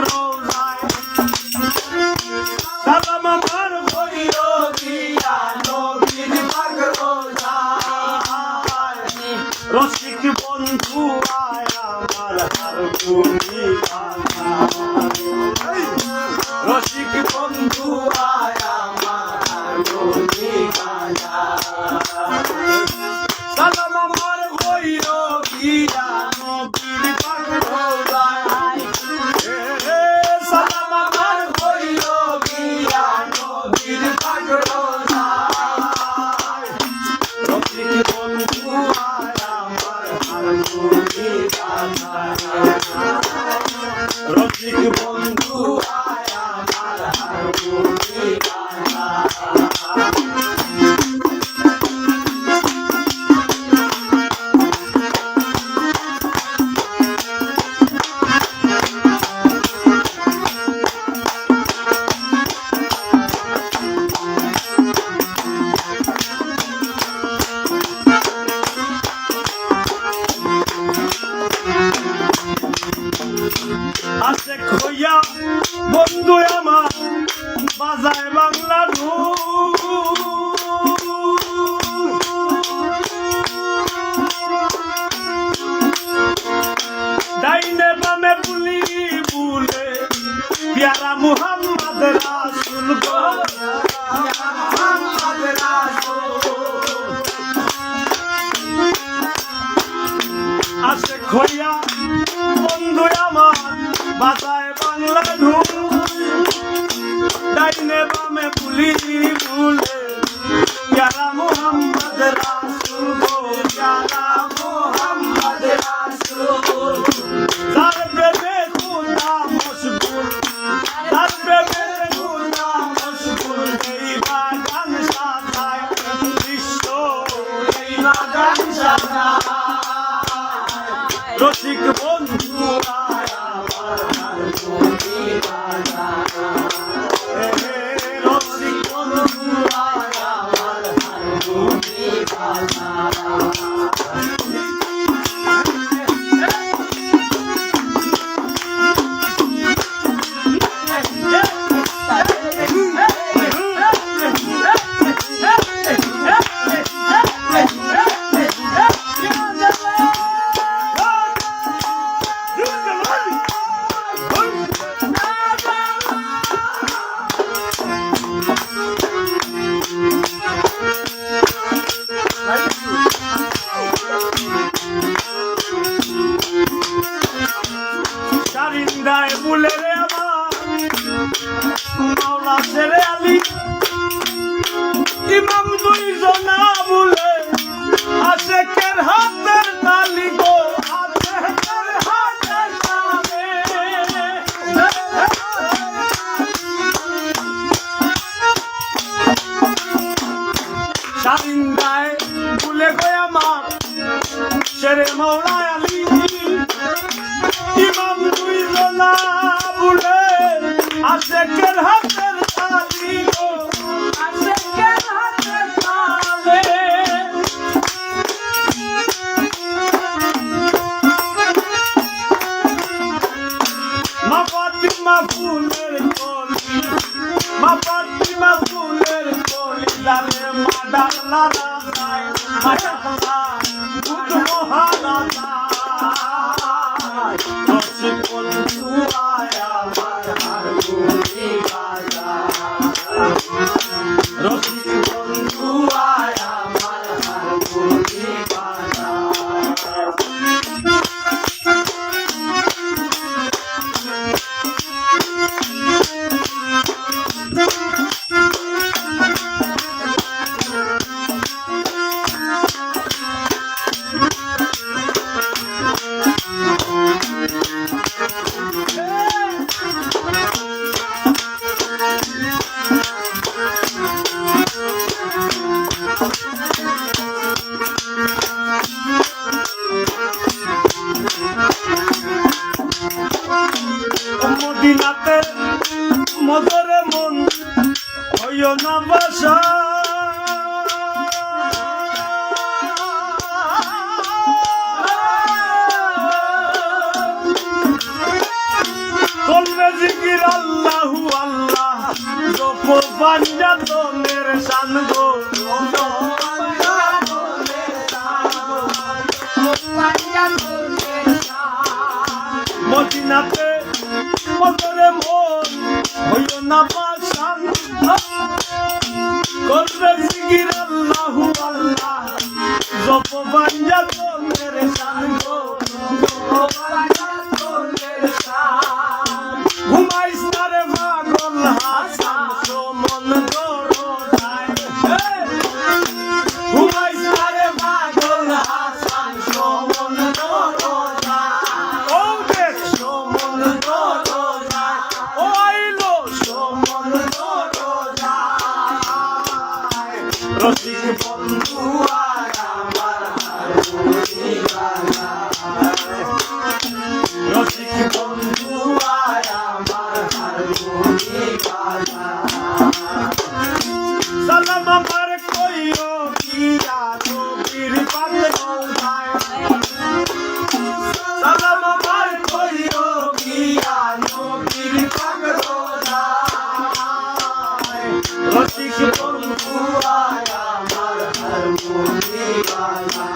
রোজায় সালাম আমার হইল দিয়া নবীর পাক রোজায় রসিক বন্ধু আয় আমার হারমোনি বাজায় রসিক বন্ধু আয় আমার হারমোনি বাজায় সালাম আমার হইল দিয়া নবীর পাক রোজায় সালাম আমার হইল দিয়া নবীর পাক রোজায় রসিক বন্ধু আয় আমার হারমোনি বাজায় রসিক বন্ধু আয় আমার হারমোনি বাজায় আসে খইয়া বন্ধু আমার বাজায় বাংলা ডাইনে বামে বুলি বুলে পিয়ারা মুহাম্মদ রাসূল গো মুহাম্মদ রাসূল আসে খইয়া বন্ধু আমার বাজায় বাংলা ঢুল ডাইনে বামে বুলি বুলে প্যারা মুহাম্মদ রাসূল গো প্যারা মুহাম্মদ রাসূল যার প্রেমে খুদা মশগুল যার প্রেমে খুদা মশগুল এই বাগান সাজায় বিশ্ব এই বাগান সাজায় রসিক বন্ধু আয় আমার হারমোনি বাজায় রসিক বন্ধু আয় আমার হারমোনি বাজায় শারিন্দায় বুলে রে আমার মাওলা ছেড়ে আলী ইমাম দুইজনা বুলে আশেকের হাতের তালি গো আশেকের হাতের তালি শারিন্দায় বুলে গো আমার ছেড়ে মাওলা আলী ইমাম দুইজনা বুলে আশেকের হাতের তালি গো আশেকের হাতের তালি মা ফাতিমা ফুলের কলি মা ফাতিমা ফুলের কলি লালে মা ডাকলা রাজায় মা ডাকলা ভূত মহারাজায় রসিক বন্ধু আয় আমার হারমোনি বাজায় রসিক বন্ধু আয় আমার হারমোনি বাজায় মদিনাতে মদরে মন হইও না বাসা চলবে মদিনাতে বদরে মন হইল না পাশান করবে জিকির আল্লাহু আল্লাহ জপ বাঞ্জা তোদের শান গো ঘুমাইস না রে পাগল হাসান সমন দরজায় ঘুমাইস না রে পাগল হাসান সমন দরজায় ও দেখ সমন দরজায় ও আইলো সমন দরজায় রসিক বন্ধু আর আমার হারমোনি গানা রসিক বন্ধু আর আমার হারমোনি গানা সালাম আমার কইও কিয়া নবীর পাতে রওজায় সালাম আমার কইও কিয়া নবীর পাতে রওজায় রসিক বন্ধু আর আমার হারমোনি গানা